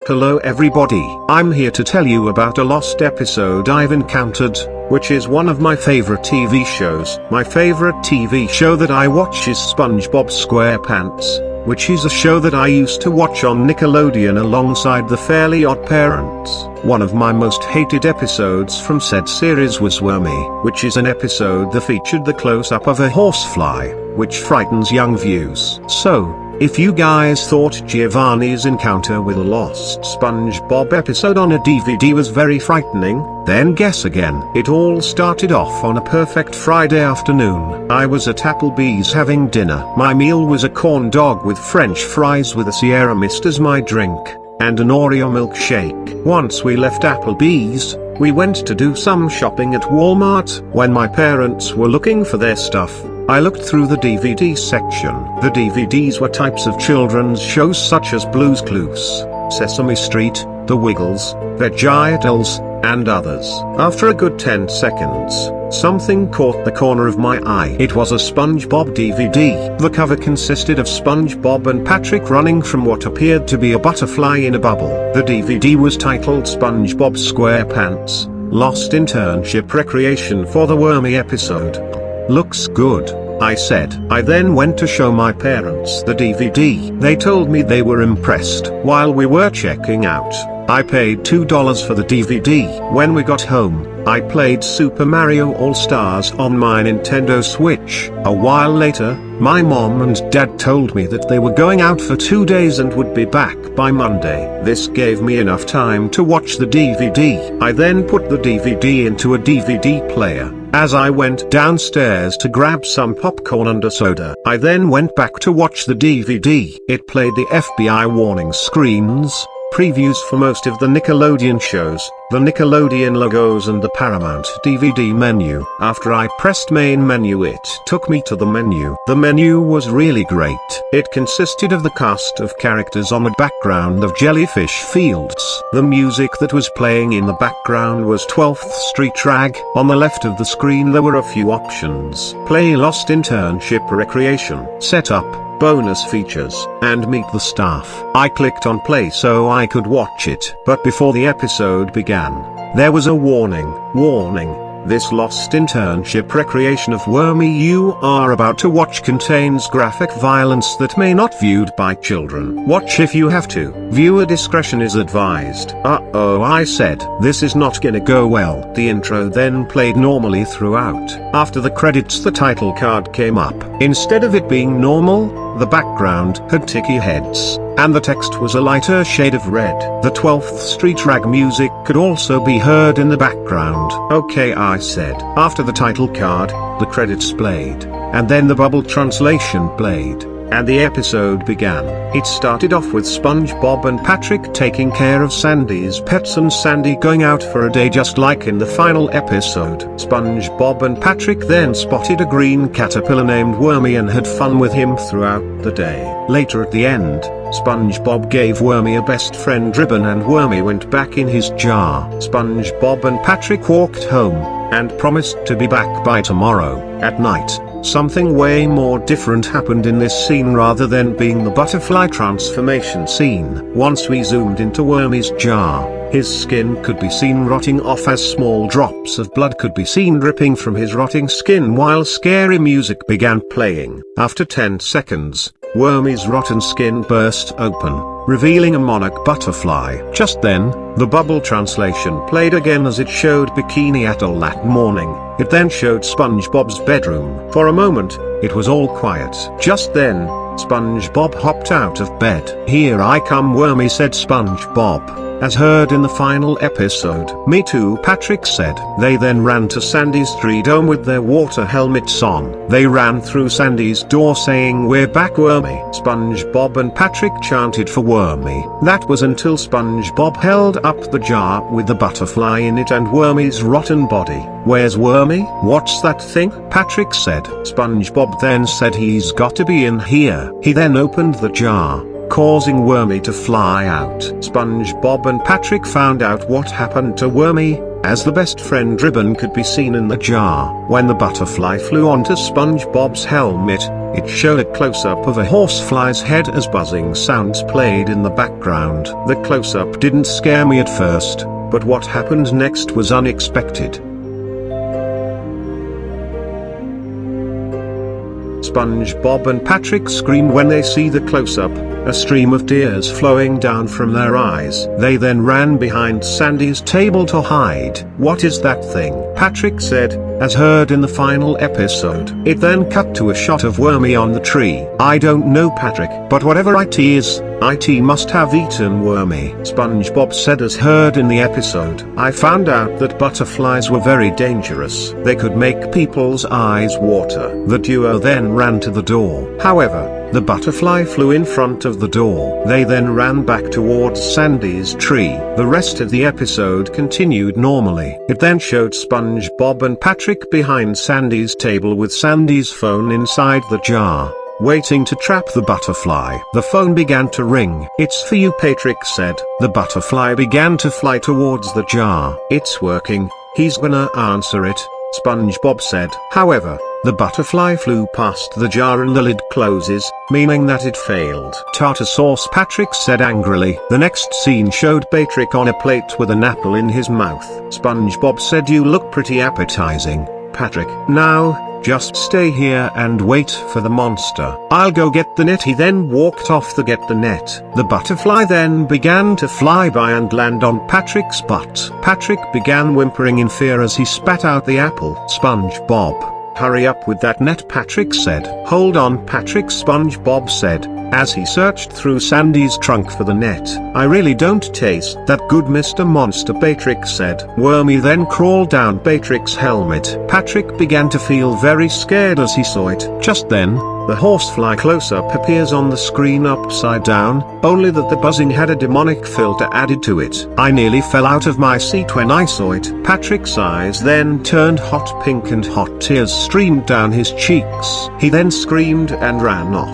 Hello everybody, I'm here to tell you about a lost episode I've encountered, which is one of my favorite TV shows. My favorite TV show that I watch is SpongeBob SquarePants, which is a show that I used to watch on Nickelodeon alongside the Fairly Odd Parents. One of my most hated episodes from said series was Wormy, which is an episode that featured the close-up of a horsefly, which frightens young viewers. So, if you guys thought Giovanni's encounter with a lost SpongeBob episode on a DVD was very frightening, then guess again. It all started off on a perfect Friday afternoon. I was at Applebee's having dinner. My meal was a corn dog with French fries with a Sierra Mist as my drink, and an Oreo milkshake. Once we left Applebee's, we went to do some shopping at Walmart. When my parents were looking for their stuff, I looked through the DVD section. The DVDs were types of children's shows such as Blue's Clues, Sesame Street, The Wiggles, VeggieTales, and others. After a good 10 seconds, something caught the corner of my eye. It was a SpongeBob DVD. The cover consisted of SpongeBob and Patrick running from what appeared to be a butterfly in a bubble. The DVD was titled SpongeBob SquarePants, Lost Internship Recreation for the Wormy episode. Looks good, I said. I then went to show my parents the DVD. They told me they were impressed. While we were checking out, I paid $2 for the DVD. When we got home, I played Super Mario All-Stars on my Nintendo Switch. A while later, my mom and dad told me that they were going out for 2 days and would be back by Monday. This gave me enough time to watch the DVD. I then put the DVD into a DVD player. As I went downstairs to grab some popcorn and a soda, I then went back to watch the DVD. It played the FBI warning screens, previews for most of the Nickelodeon shows, the Nickelodeon logos and the Paramount DVD menu. After I pressed main menu, it took me to the menu. The menu was really great. It consisted of the cast of characters on a background of jellyfish fields. The music that was playing in the background was 12th Street Rag. On the left of the screen there were a few options: play Lost Internship Recreation, setup, bonus features, and meet the staff. I clicked on play so I could watch it. But before the episode began, there was a warning. This Lost Internship Recreation of Wormy you are about to watch contains graphic violence that may not viewed by children. Watch if you have to. Viewer discretion is advised. Uh-oh, I said. This is not gonna go well. The intro then played normally throughout. After the credits the title card came up. Instead of it being normal, the background had ticky heads, and the text was a lighter shade of red. The 12th Street Rag music could also be heard in the background. Okay, I said. After the title card, the credits played, and then the bubble translation played, and the episode began. It started off with SpongeBob and Patrick taking care of Sandy's pets and Sandy going out for a day just like in the final episode. SpongeBob and Patrick then spotted a green caterpillar named Wormy and had fun with him throughout the day. Later at the end, SpongeBob gave Wormy a best friend ribbon and Wormy went back in his jar. SpongeBob and Patrick walked home, and promised to be back by tomorrow. At night, something way more different happened in this scene rather than being the butterfly transformation scene. Once we zoomed into Wormy's jar, his skin could be seen rotting off as small drops of blood could be seen dripping from his rotting skin while scary music began playing. After 10 seconds, Wormy's rotten skin burst open, revealing a monarch butterfly. Just then, the bubble translation played again as it showed Bikini Atoll that morning. It then showed SpongeBob's bedroom. For a moment, it was all quiet. Just then, SpongeBob hopped out of bed. "Here I come, Wormy," said SpongeBob, as heard in the final episode. "Me too," Patrick said. They then ran to Sandy's tree dome with their water helmets on. They ran through Sandy's door saying, "We're back, Wormy." SpongeBob and Patrick chanted for Wormy. That was until SpongeBob held up the jar with the butterfly in it and Wormy's rotten body. "Where's Wormy? What's that thing?" Patrick said. SpongeBob then said, "He's got to be in here." He then opened the jar, causing Wormy to fly out. SpongeBob and Patrick found out what happened to Wormy, as the best friend ribbon could be seen in the jar. When the butterfly flew onto SpongeBob's helmet, It showed a close-up of a horsefly's head as buzzing sounds played in the background. The close-up didn't scare me at first, but what happened next was unexpected. SpongeBob and Patrick scream when they see the close-up, a stream of tears flowing down from their eyes. They then ran behind Sandy's table to hide. "What is that thing?" Patrick said, as heard in the final episode. It then cut to a shot of Wormy on the tree. "I don't know, Patrick, but whatever it is, it must have eaten Wormy," SpongeBob said as heard in the episode. "I found out that butterflies were very dangerous. They could make people's eyes water." The duo then ran to the door. However, the butterfly flew in front of the door. They then ran back towards Sandy's tree. The rest of the episode continued normally. It then showed SpongeBob and Patrick behind Sandy's table with Sandy's phone inside the jar, waiting to trap the butterfly. The phone began to ring. "It's for you," Patrick said. The butterfly began to fly towards the jar. "It's working, he's gonna answer it," SpongeBob said. However, the butterfly flew past the jar and the lid closes, meaning that it failed. "Tartar sauce," Patrick said angrily. The next scene showed Patrick on a plate with an apple in his mouth. SpongeBob said, "You look pretty appetizing, Patrick. Now, just stay here and wait for the monster. I'll go get the net." He then walked off to get the net. The butterfly then began to fly by and land on Patrick's butt. Patrick began whimpering in fear as he spat out the apple. "SpongeBob, hurry up with that net," Patrick said. "Hold on, Patrick," SpongeBob said, as he searched through Sandy's trunk for the net. "I really don't taste that good, Mr. Monster," Patrick said. Wormy then crawled down Patrick's helmet. Patrick began to feel very scared as he saw it. Just then, the horsefly close-up appears on the screen upside down, only that the buzzing had a demonic filter added to it. "I nearly fell out of my seat when I saw it." Patrick's eyes then turned hot pink and hot tears streamed down his cheeks. He then screamed and ran off,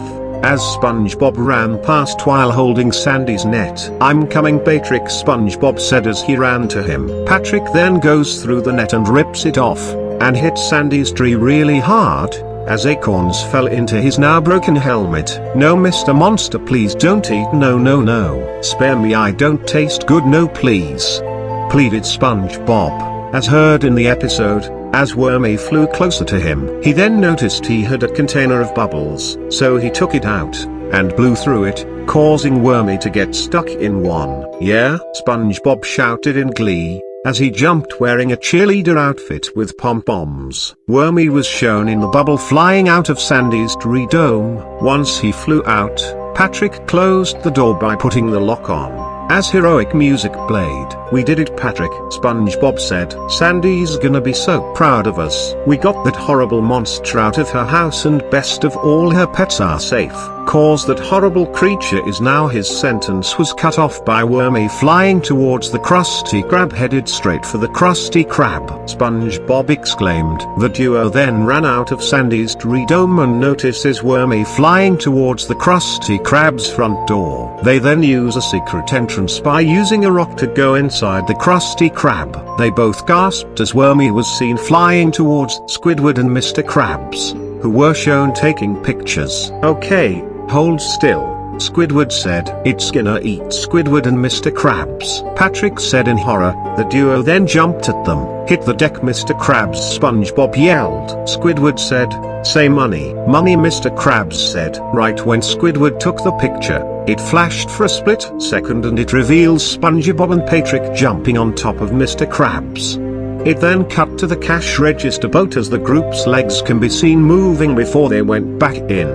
as SpongeBob ran past while holding Sandy's net. "I'm coming, Patrick," SpongeBob said as he ran to him. Patrick then goes through the net and rips it off, and hits Sandy's tree really hard, as acorns fell into his now broken helmet. "No, Mr. Monster, please don't eat. No, no, no. Spare me, I don't taste good, no please," pleaded SpongeBob, as heard in the episode, as Wormy flew closer to him. He then noticed he had a container of bubbles, so he took it out, and blew through it, causing Wormy to get stuck in one. "Yeah?" SpongeBob shouted in glee, as he jumped wearing a cheerleader outfit with pom-poms. Wormy was shown in the bubble flying out of Sandy's tree dome. Once he flew out, Patrick closed the door by putting the lock on, as heroic music played. "We did it, Patrick," SpongeBob said. "Sandy's gonna be so proud of us. We got that horrible monster out of her house, and best of all, her pets are safe. Cause that horrible creature is now." His sentence was cut off by Wormy flying towards the Krusty Krab, headed straight for the Krusty Krab. SpongeBob exclaimed. The duo then ran out of Sandy's tree dome and notices Wormy flying towards the Krusty Krab's front door. They then use a secret entrance by using a rock to go inside the Krusty Krab. They both gasped as Wormy was seen flying towards Squidward and Mr. Krabs, who were shown taking pictures. "Okay, hold still," Squidward said. "It's gonna eat Squidward and Mr. Krabs," Patrick said in horror. The duo then jumped at them. "Hit the deck, Mr. Krabs," SpongeBob yelled. Squidward said, "Say money." "Money," Mr. Krabs said. Right when Squidward took the picture, it flashed for a split second and it reveals SpongeBob and Patrick jumping on top of Mr. Krabs. It then cut to the cash register boat as the group's legs can be seen moving before they went back in.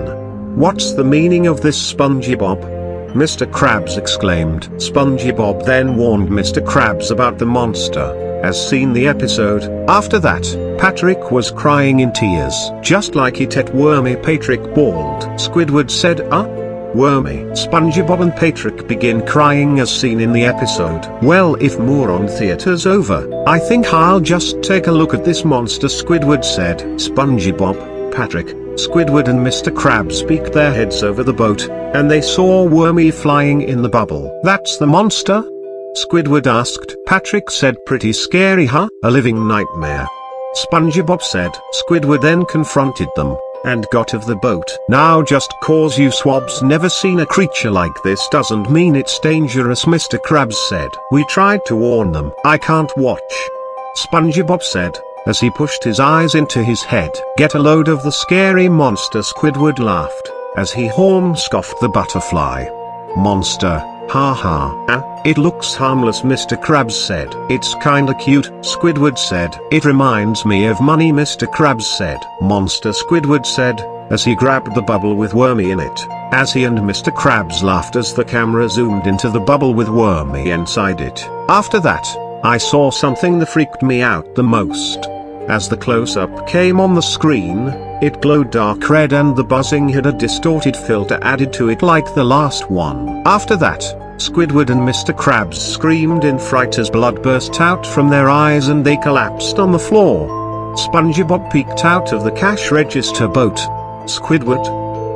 "What's the meaning of this, SpongeBob?" Mr. Krabs exclaimed. SpongeBob then warned Mr. Krabs about the monster, as seen the episode. After that, Patrick was crying in tears. "Just like it at Wormy," Patrick bawled. Squidward said, Wormy, SpongeBob and Patrick begin crying as seen in the episode. "Well, if more on theater's over, I think I'll just take a look at this monster," Squidward said. SpongeBob, Patrick, Squidward and Mr. Krabs peeked their heads over the boat, and they saw Wormy flying in the bubble. "That's the monster?" Squidward asked. Patrick said, "Pretty scary, huh? A living nightmare," SpongeBob said. Squidward then confronted them, and got of the boat. Now just cause you swabs never seen a creature like this doesn't mean it's dangerous, Mr. Krabs said. We tried to warn them. I can't watch, SpongeBob said, as he pushed his eyes into his head. Get a load of the scary monster, Squidward laughed, as he horn-scoffed the butterfly. Monster, ha ha. It looks harmless, Mr. Krabs said. It's kinda cute, Squidward said. It reminds me of money, Mr. Krabs said. Monster, Squidward said, as he grabbed the bubble with Wormy in it. As he and Mr. Krabs laughed as the camera zoomed into the bubble with Wormy inside it. After that, I saw something that freaked me out the most. As the close-up came on the screen, it glowed dark red and the buzzing had a distorted filter added to it like the last one. After that, Squidward and Mr. Krabs screamed in fright as blood burst out from their eyes and they collapsed on the floor. SpongeBob peeked out of the cash register boat. Squidward?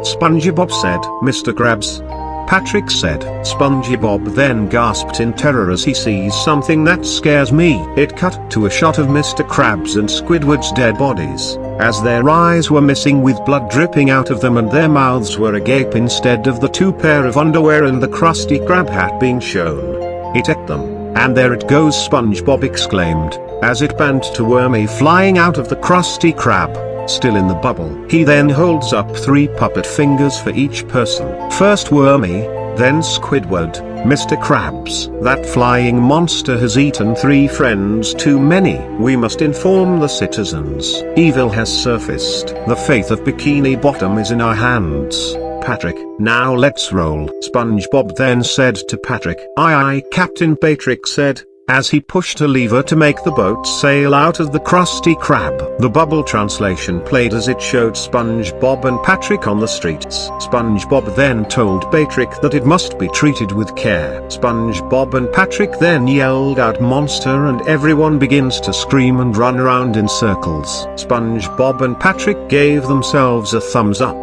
SpongeBob said. Mr. Krabs? Patrick said. SpongeBob then gasped in terror as he sees something that scares me. It cut to a shot of Mr. Krabs and Squidward's dead bodies, as their eyes were missing with blood dripping out of them and their mouths were agape instead of the two pair of underwear and the Krusty Krab hat being shown. It ate them. And there it goes, SpongeBob exclaimed, as it panned to Wormy flying out of the Krusty Krab, still in the bubble. He then holds up 3 puppet fingers for each person. First Wormy, then Squidward, Mr. Krabs. That flying monster has eaten 3 friends too many. We must inform the citizens. Evil has surfaced. The fate of Bikini Bottom is in our hands. Patrick, now let's roll. SpongeBob then said to Patrick. Aye aye, Captain Patrick said, as he pushed a lever to make the boat sail out of the Krusty Krab. The bubble translation played as it showed SpongeBob and Patrick on the streets. SpongeBob then told Patrick that it must be treated with care. SpongeBob and Patrick then yelled out monster and everyone begins to scream and run around in circles. SpongeBob and Patrick gave themselves a thumbs up.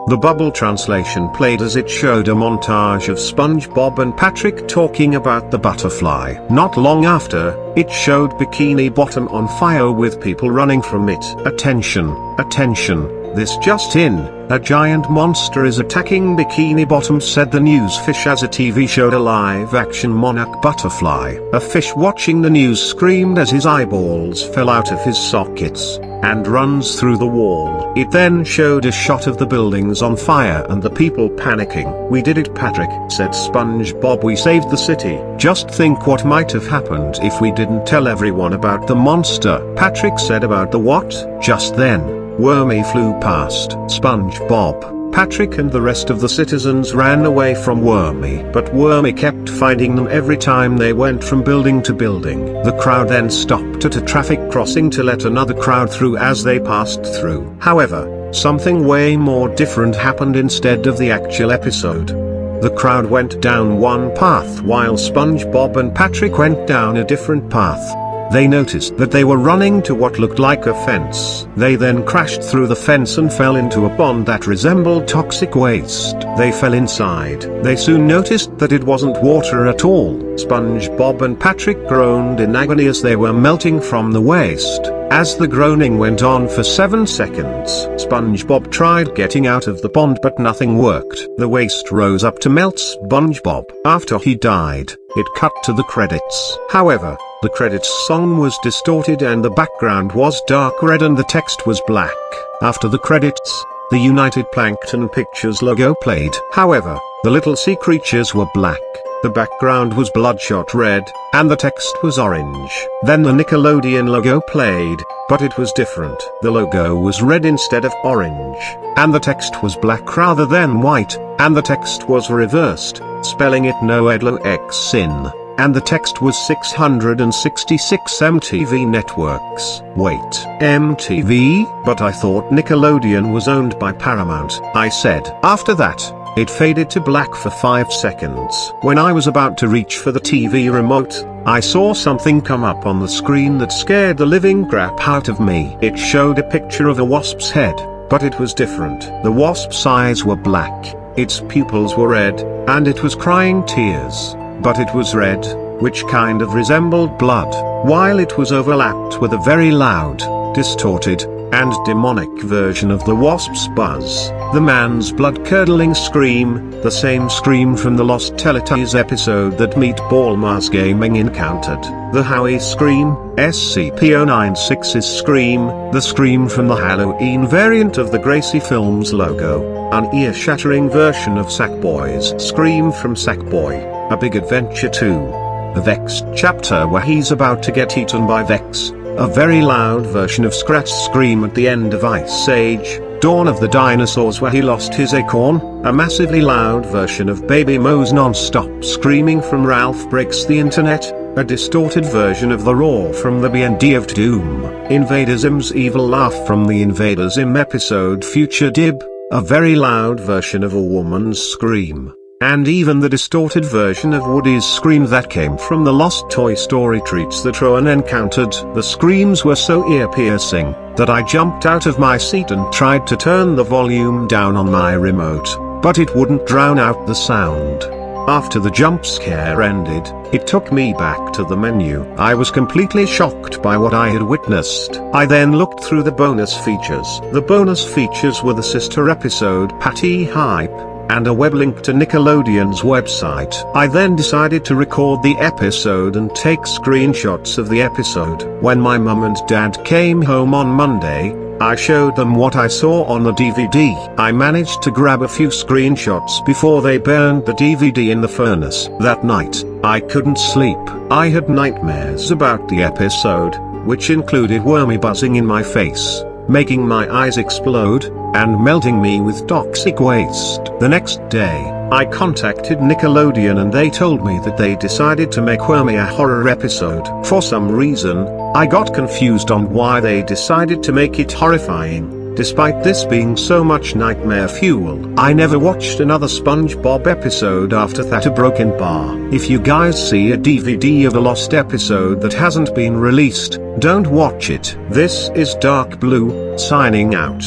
The bubble translation played as it showed a montage of SpongeBob and Patrick talking about the butterfly. Not long after, it showed Bikini Bottom on fire with people running from it. Attention, attention, this just in, a giant monster is attacking Bikini Bottom, said the news fish as a TV showed a live-action monarch butterfly. A fish watching the news screamed as his eyeballs fell out of his sockets, and runs through the wall. It then showed a shot of the buildings on fire and the people panicking. We did it, Patrick, said SpongeBob. We saved the city. Just think what might have happened if we didn't tell everyone about the monster. Patrick said. About the what? Just then, Wormy flew past. SpongeBob, Patrick and the rest of the citizens ran away from Wormy, but Wormy kept finding them every time they went from building to building. The crowd then stopped at a traffic crossing to let another crowd through as they passed through. However, something way more different happened instead of the actual episode. The crowd went down one path while SpongeBob and Patrick went down a different path. They noticed that they were running to what looked like a fence. They then crashed through the fence and fell into a pond that resembled toxic waste. They fell inside. They soon noticed that it wasn't water at all. SpongeBob and Patrick groaned in agony as they were melting from the waste. As the groaning went on for 7 seconds, SpongeBob tried getting out of the pond but nothing worked. The waste rose up to melt SpongeBob. After he died, it cut to the credits. However, the credits song was distorted and the background was dark red and the text was black. After the credits, the United Plankton Pictures logo played. However, the little sea creatures were black. The background was bloodshot red, and the text was orange. Then the Nickelodeon logo played, but it was different. The logo was red instead of orange, and the text was black rather than white, and the text was reversed, spelling it Noedlo X Sin, and the text was 666 MTV networks. Wait, MTV? But I thought Nickelodeon was owned by Paramount, I said. After that, it faded to black for 5 seconds. When I was about to reach for the TV remote, I saw something come up on the screen that scared the living crap out of me. It showed a picture of a wasp's head, but it was different. The wasp's eyes were black, its pupils were red, and it was crying tears. But it was red, which kind of resembled blood, while it was overlapped with a very loud, distorted, and demonic version of the wasp's buzz, the man's blood-curdling scream, the same scream from the Lost Teletubbies episode that Meatball Mars Gaming encountered, the Howie scream, SCP-096's scream, the scream from the Halloween variant of the Gracie Films logo, an ear-shattering version of Sackboy's scream from Sackboy, A Big Adventure 2. The Vex chapter where he's about to get eaten by Vex, a very loud version of Scratch's scream at the end of Ice Age, Dawn of the Dinosaurs where he lost his acorn, a massively loud version of Baby Moe's non-stop screaming from Ralph Breaks the Internet, a distorted version of the roar from the B&D of Doom, Invader Zim's evil laugh from the Invader Zim episode Future Dib, a very loud version of a woman's scream, and even the distorted version of Woody's scream that came from the Lost Toy Story treats that Rowan encountered. The screams were so ear-piercing that I jumped out of my seat and tried to turn the volume down on my remote, but it wouldn't drown out the sound. After the jump scare ended, it took me back to the menu. I was completely shocked by what I had witnessed. I then looked through the bonus features. The bonus features were the sister episode Patty Hype, and a web link to Nickelodeon's website. I then decided to record the episode and take screenshots of the episode. When my mum and dad came home on Monday, I showed them what I saw on the DVD. I managed to grab a few screenshots before they burned the DVD in the furnace. That night, I couldn't sleep. I had nightmares about the episode, which included Wormy buzzing in my face, making my eyes explode, and melting me with toxic waste. The next day, I contacted Nickelodeon and they told me that they decided to make Wormy a horror episode. For some reason, I got confused on why they decided to make it horrifying, despite this being so much nightmare fuel. I never watched another SpongeBob episode after that. A broken bar. If you guys see a DVD of a lost episode that hasn't been released, don't watch it. This is Dark Blue, signing out.